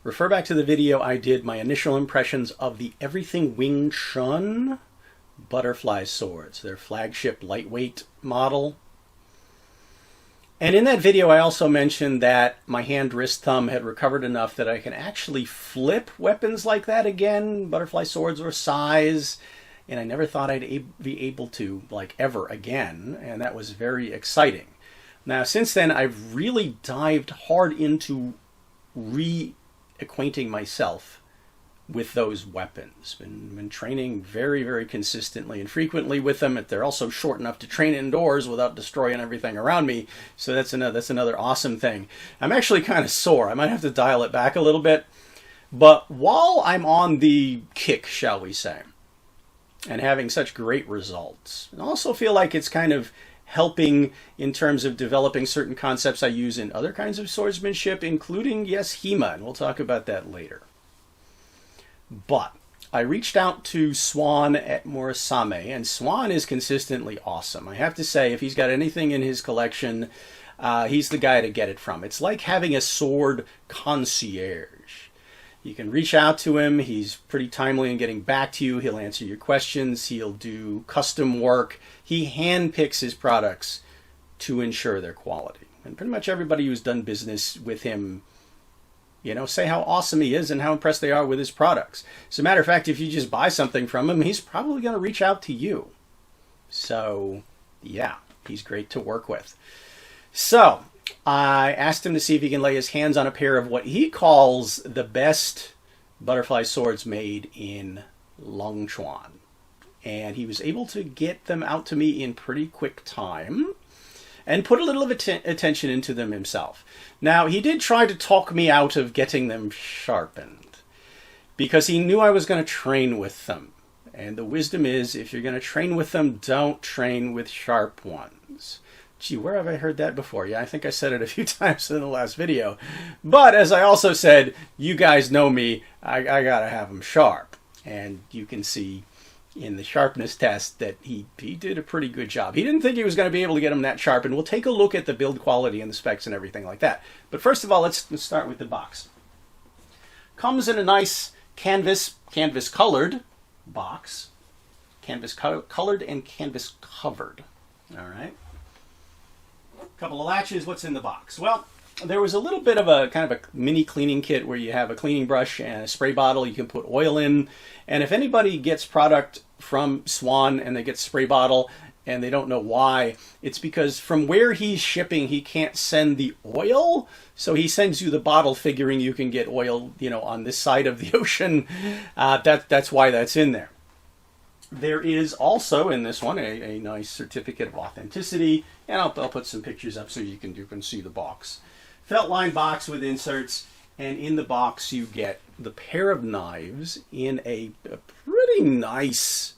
Refer back to the video I did, my initial impressions of the Everything Wing Chun butterfly swords, their flagship lightweight model. And in that video I also mentioned that my hand, wrist, thumb had recovered enough that I can actually flip weapons like that again, butterfly swords or size, and I never thought I'd be able to, like, ever again, and that was very exciting. Now since then I've really dived hard into reacquainting myself with those weapons. Been training very, very consistently and frequently with them. They're also short enough to train indoors without destroying everything around me. So that's another awesome thing. I'm actually kind of sore. I might have to dial it back a little bit. But while I'm on the kick, shall we say, and having such great results, I also feel like it's kind of helping in terms of developing certain concepts I use in other kinds of swordsmanship, including, yes, HEMA, and we'll talk about that later. But I reached out to Swan at Murasame, and Swan is consistently awesome. I have to say, if he's got anything in his collection, he's the guy to get it from. It's like having a sword concierge. You can reach out to him. He's pretty timely in getting back to you. He'll answer your questions. He'll do custom work. He handpicks his products to ensure their quality. And pretty much everybody who's done business with him, you know, say how awesome he is and how impressed they are with his products. As a matter of fact, if you just buy something from him, he's probably going to reach out to you. So, yeah, he's great to work with. So, I asked him to see if he can lay his hands on a pair of what he calls the best butterfly swords made in Longchuan. And he was able to get them out to me in pretty quick time and put a little of attention into them himself. Now, he did try to talk me out of getting them sharpened because he knew I was going to train with them. And the wisdom is, if you're going to train with them, don't train with sharp ones. Gee, where have I heard that before? Yeah, I think I said it a few times in the last video. But as I also said, you guys know me, I got to have them sharp. And you can see in the sharpness test that he did a pretty good job. He didn't think he was going to be able to get them that sharp, and we'll take a look at the build quality and the specs and everything like that. But first of all, let's start with the box. Comes in a nice canvas colored box. Canvas colored and canvas covered. All right. Couple of latches. What's in the box? Well, there was a little bit of a kind of a mini cleaning kit where you have a cleaning brush and a spray bottle you can put oil in. And if anybody gets product from Swan and they get spray bottle and they don't know why, it's because from where he's shipping, he can't send the oil. So he sends you the bottle figuring you can get oil, you know, on this side of the ocean. That's why that's in there. There is also in this one a nice certificate of authenticity, and I'll put some pictures up so you can see the box. Felt lined box with inserts, and in the box you get the pair of knives in a pretty nice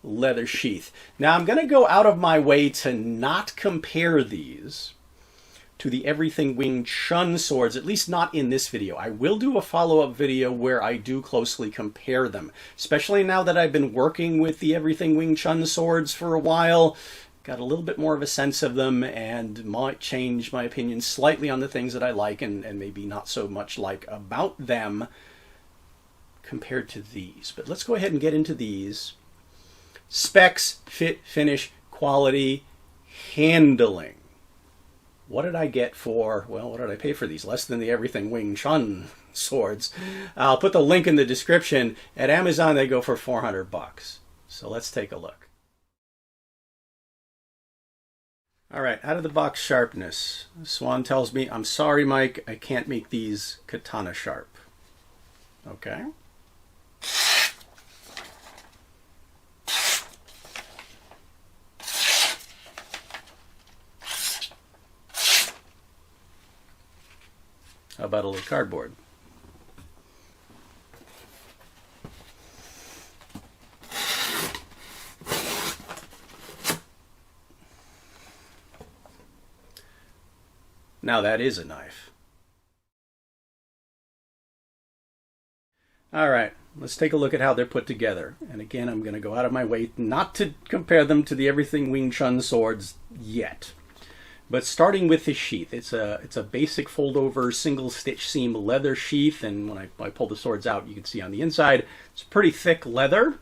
leather sheath. Now I'm going to go out of my way to not compare these to the Everything Wing Chun swords, at least not in this video. I will do a follow-up video where I do closely compare them, especially now that I've been working with the Everything Wing Chun swords for a while. Got a little bit more of a sense of them and might change my opinion slightly on the things that I like and maybe not so much like about them compared to these. But let's go ahead and get into these. Specs, fit, finish, quality, handling. What did I get for, well, what did I pay for these? Less than the Everything Wing Chun swords. I'll put the link in the description. At Amazon, they go for $400. So let's take a look. All right, out of the box sharpness. Swan tells me, I'm sorry, Mike, I can't make these katana sharp. Okay. How about a little cardboard? Now that is a knife. All right, let's take a look at how they're put together. And again, I'm going to go out of my way not to compare them to the Everything Wing Chun swords yet. But starting with the sheath, it's a basic fold-over single-stitch seam leather sheath, and when I pull the swords out, you can see on the inside, it's pretty thick leather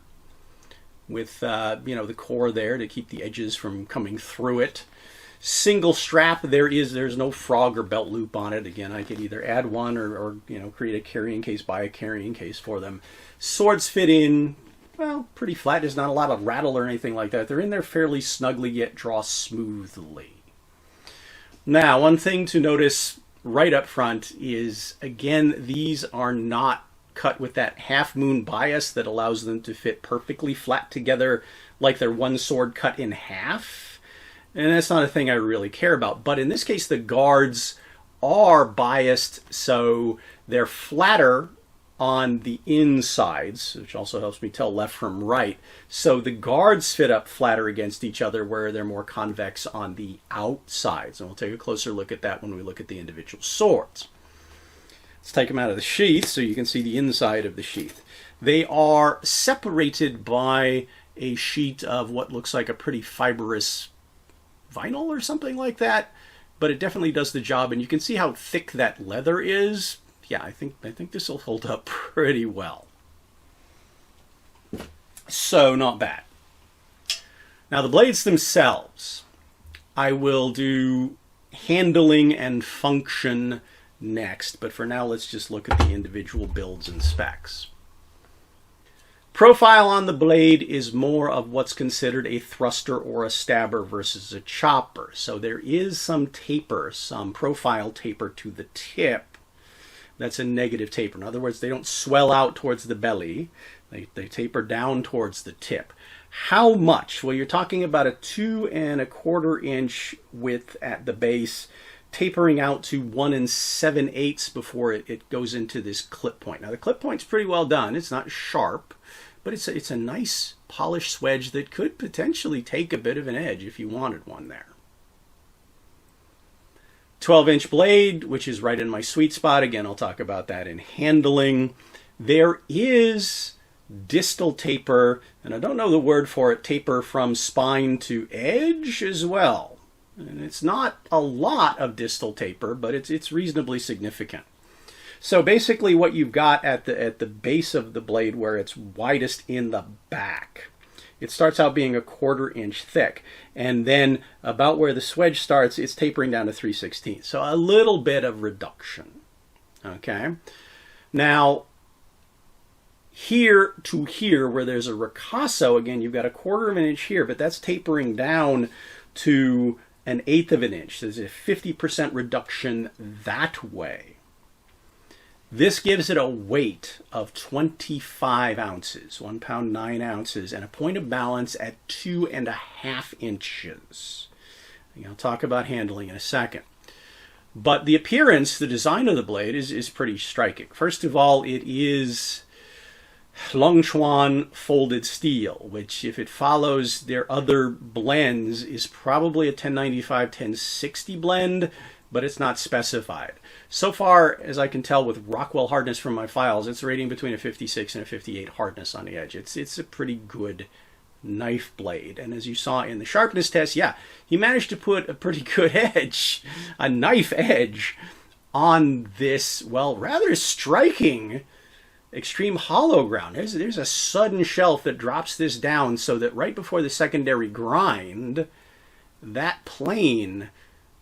with the core there to keep the edges from coming through it. Single strap, there's no frog or belt loop on it. Again, I could either add one or create a carrying case, buy a carrying case for them. Swords fit in, well, pretty flat. There's not a lot of rattle or anything like that. They're in there fairly snugly, yet draw smoothly. Now, one thing to notice right up front is, again, these are not cut with that half moon bias that allows them to fit perfectly flat together like they're one sword cut in half. And that's not a thing I really care about. But in this case, the guards are biased so they're flatter on the insides, which also helps me tell left from right. So the guards fit up flatter against each other where they're more convex on the outsides. And we'll take a closer look at that when we look at the individual swords. Let's take them out of the sheath so you can see the inside of the sheath. They are separated by a sheet of what looks like a pretty fibrous vinyl or something like that, but it definitely does the job, and you can see how thick that leather is. Yeah, I think this will hold up pretty well. So, not bad. Now, the blades themselves, I will do handling and function next, but for now, let's just look at the individual builds and specs. Profile on the blade is more of what's considered a thruster or a stabber versus a chopper. So there is some taper, some profile taper to the tip. That's a negative taper. In other words, they don't swell out towards the belly. They taper down towards the tip. How much? Well, you're talking about a 2 1/4 inch width at the base, tapering out to 1 7/8 before it goes into this clip point. Now, the clip point's pretty well done. It's not sharp, but it's a nice polished swedge that could potentially take a bit of an edge if you wanted one there. 12-inch blade, which is right in my sweet spot. Again, I'll talk about that in handling. There is distal taper, and I don't know the word for it, taper from spine to edge as well. And it's not a lot of distal taper, but it's reasonably significant. So basically what you've got at the base of the blade where it's widest in the back, it starts out being a 1/4 inch thick. And then about where the swedge starts, it's tapering down to 3/16. So a little bit of reduction. Okay. Now, here to here where there's a ricasso, again, you've got a 1/4 inch here, but that's tapering down to 1/8 inch. There's a 50% reduction that way. This gives it a weight of 25 ounces, 1 pound 9 ounces, and a point of balance at 2.5 inches. I'll talk about handling in a second. But the appearance, the design of the blade is pretty striking. First of all, it is Swan folded steel, which if it follows their other blends is probably a 1095, 1060 blend, but it's not specified. So far, as I can tell with Rockwell hardness from my files, it's rating between a 56 and a 58 hardness on the edge. It's a pretty good knife blade. And as you saw in the sharpness test, yeah, he managed to put a pretty good edge, a knife edge, on this, well, rather striking extreme hollow ground. There's a sudden shelf that drops this down so that right before the secondary grind, that plane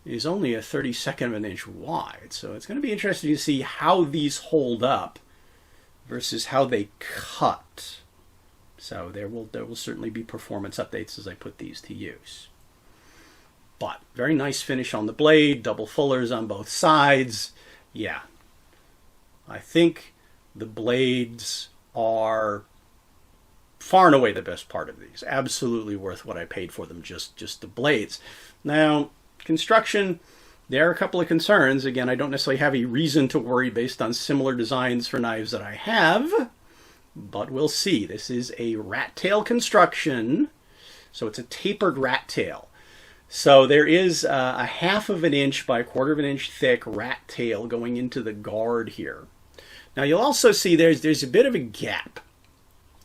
is only a 32nd of an inch wide. So it's going to be interesting to see how these hold up versus how they cut. So there will certainly be performance updates as I put these to use. But very nice finish on the blade, double fullers on both sides. Yeah, I think the blades are far and away the best part of these. Absolutely worth what I paid for them, just the blades. Now, construction, there are a couple of concerns. Again, I don't necessarily have a reason to worry based on similar designs for knives that I have, but we'll see. This is a rat tail construction, so it's a tapered rat tail. So there is a 1/2 inch by 1/4 inch thick rat tail going into the guard here. Now you'll also see there's a bit of a gap.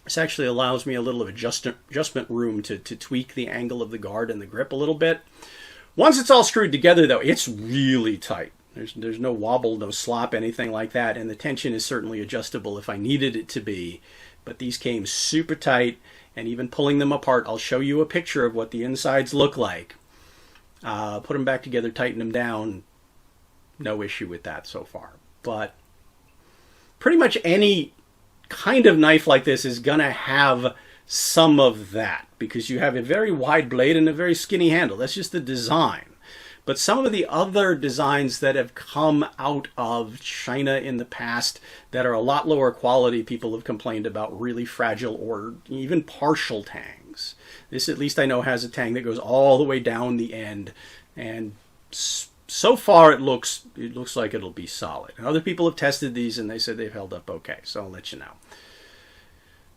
This actually allows me a little of adjustment room to tweak the angle of the guard and the grip a little bit. Once it's all screwed together, though, it's really tight. There's no wobble, no slop, anything like that, and the tension is certainly adjustable if I needed it to be. But these came super tight, and even pulling them apart, I'll show you a picture of what the insides look like. Put them back together, tighten them down, no issue with that so far. But pretty much any kind of knife like this is going to have some of that, because you have a very wide blade and a very skinny handle. That's just the design. But some of the other designs that have come out of China in the past that are a lot lower quality, people have complained about really fragile or even partial tangs. This, at least I know, has a tang that goes all the way down the end, and so far it looks like it'll be solid. And other people have tested these and they said they've held up okay, so I'll let you know.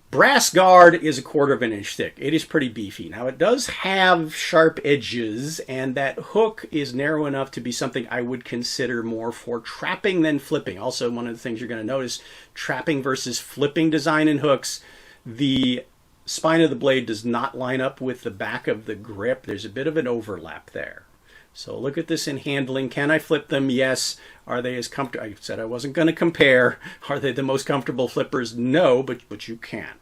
Brass guard is 1/4 of an inch thick. It is pretty beefy. Now, it does have sharp edges, and that hook is narrow enough to be something I would consider more for trapping than flipping. Also, one of the things you're going to notice, trapping versus flipping design in hooks, the spine of the blade does not line up with the back of the grip. There's a bit of an overlap there. So look at this in handling. Can I flip them? Yes. Are they as comfortable? I said I wasn't going to compare. Are they the most comfortable flippers? No, but you can.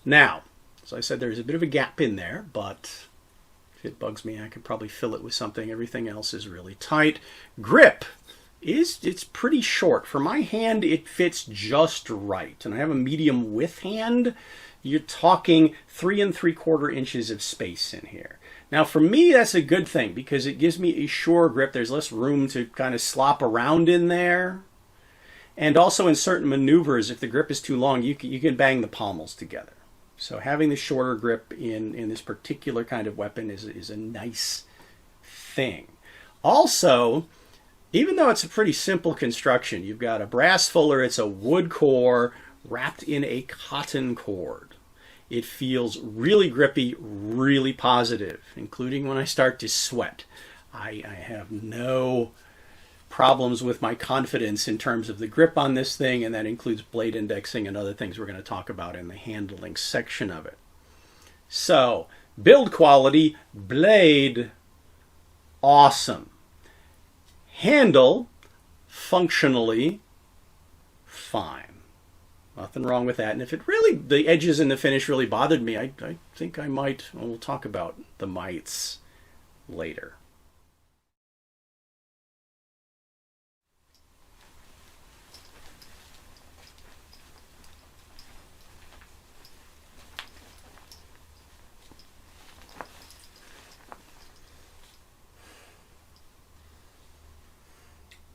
Now, as I said, there's a bit of a gap in there, but if it bugs me, I could probably fill it with something. Everything else is really tight. Grip it's pretty short. For my hand, it fits just right. And I have a medium width hand. You're talking 3 3/4 inches of space in here. Now, for me, that's a good thing because it gives me a sure grip. There's less room to kind of slop around in there. And also in certain maneuvers, if the grip is too long, you can bang the pommels together. So having the shorter grip in this particular kind of weapon is a nice thing. Also, even though it's a pretty simple construction, you've got a brass fuller, it's a wood core wrapped in a cotton cord. It feels really grippy, really positive, including when I start to sweat. I have no problems with my confidence in terms of the grip on this thing, and that includes blade indexing and other things we're going to talk about in the handling section of it. So, build quality, blade, awesome. Handle, functionally, fine. Nothing wrong with that. And if it really, the edges in the finish really bothered me, I think I might, well, we'll talk about the mites later.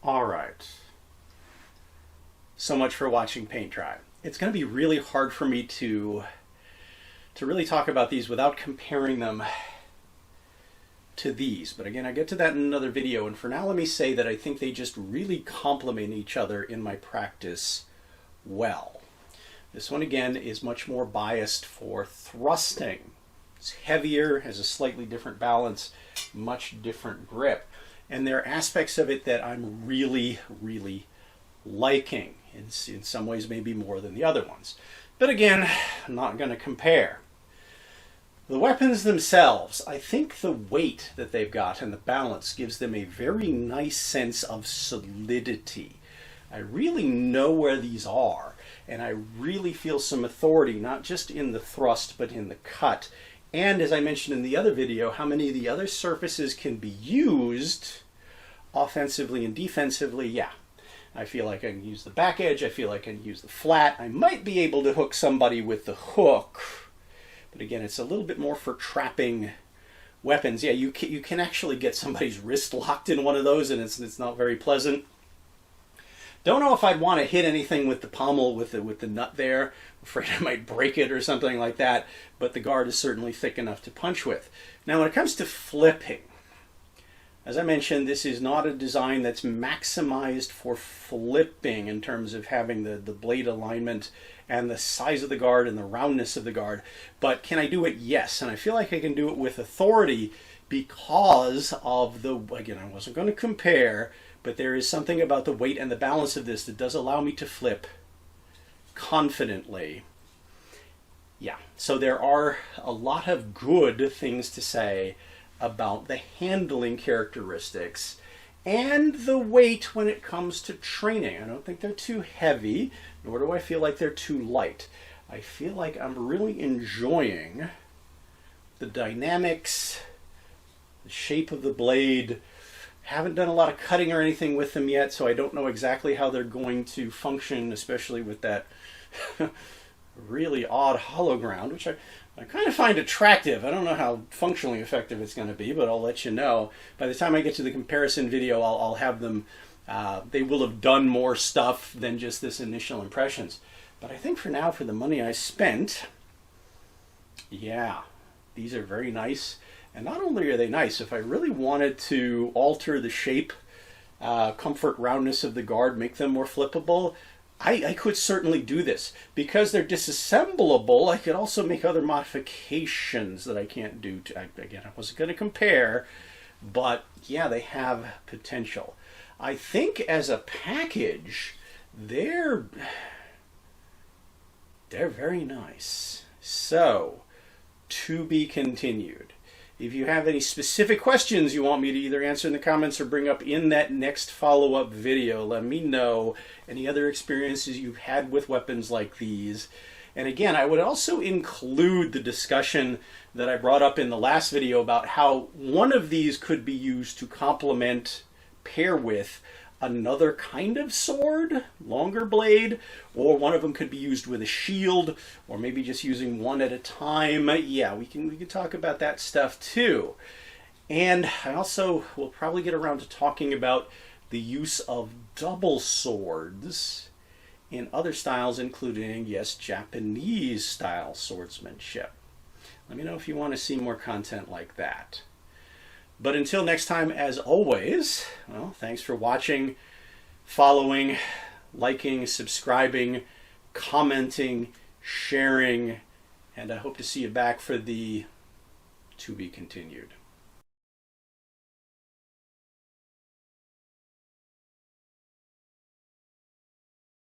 All right. So much for watching paint dry. It's going to be really hard for me to really talk about these without comparing them to these. But again, I get to that in another video. And for now, let me say that I think they just really complement each other in my practice well. This one, again, is much more biased for thrusting. It's heavier, has a slightly different balance, much different grip. And there are aspects of it that I'm really, really liking. In some ways, maybe more than the other ones. But again, I'm not going to compare. The weapons themselves, I think the weight that they've got and the balance gives them a very nice sense of solidity. I really know where these are, and I really feel some authority, not just in the thrust, but in the cut. And as I mentioned in the other video, how many of the other surfaces can be used offensively and defensively, yeah. I feel like I can use the back edge, I feel like I can use the flat. I might be able to hook somebody with the hook, but again, it's a little bit more for trapping weapons. Yeah, you can actually get somebody's wrist locked in one of those, and it's not very pleasant. Don't know if I'd want to hit anything with the pommel with the nut there. I'm afraid I might break it or something like that, but the guard is certainly thick enough to punch with. Now, when it comes to flipping, as I mentioned, this is not a design that's maximized for flipping in terms of having the blade alignment and the size of the guard and the roundness of the guard. But can I do it? Yes. And I feel like I can do it with authority because of the, again, I wasn't going to compare, but there is something about the weight and the balance of this that does allow me to flip confidently. Yeah, so there are a lot of good things to say about the handling characteristics and the weight when it comes to training. I don't think they're too heavy, nor do I feel like they're too light. I feel like I'm really enjoying the dynamics, the shape of the blade. Haven't done a lot of cutting or anything with them yet, so I don't know exactly how they're going to function, especially with that really odd hollow ground, which I kind of find attractive. I don't know how functionally effective it's going to be, but I'll let you know. By the time I get to the comparison video, I'll have them, they will have done more stuff than just this initial impressions. But I think for now, for the money I spent, yeah, these are very nice. And not only are they nice, if I really wanted to alter the shape, comfort, roundness of the guard, make them more flippable, I could certainly do this. Because they're disassemblable, I could also make other modifications that I can't do. Again, I wasn't going to compare, but yeah, they have potential. I think as a package, they're very nice. So, to be continued. If you have any specific questions you want me to either answer in the comments or bring up in that next follow-up video, let me know. Any other experiences you've had with weapons like these. And again, I would also include the discussion that I brought up in the last video about how one of these could be used to complement, pair with another kind of sword, longer blade, or one of them could be used with a shield, or maybe just using one at a time. Yeah, we can talk about that stuff too. And I also will probably get around to talking about the use of double swords in other styles, including, yes, Japanese style swordsmanship. Let me know if you want to see more content like that. But until next time, as always, well, thanks for watching, following, liking, subscribing, commenting, sharing, and I hope to see you back for the to be continued.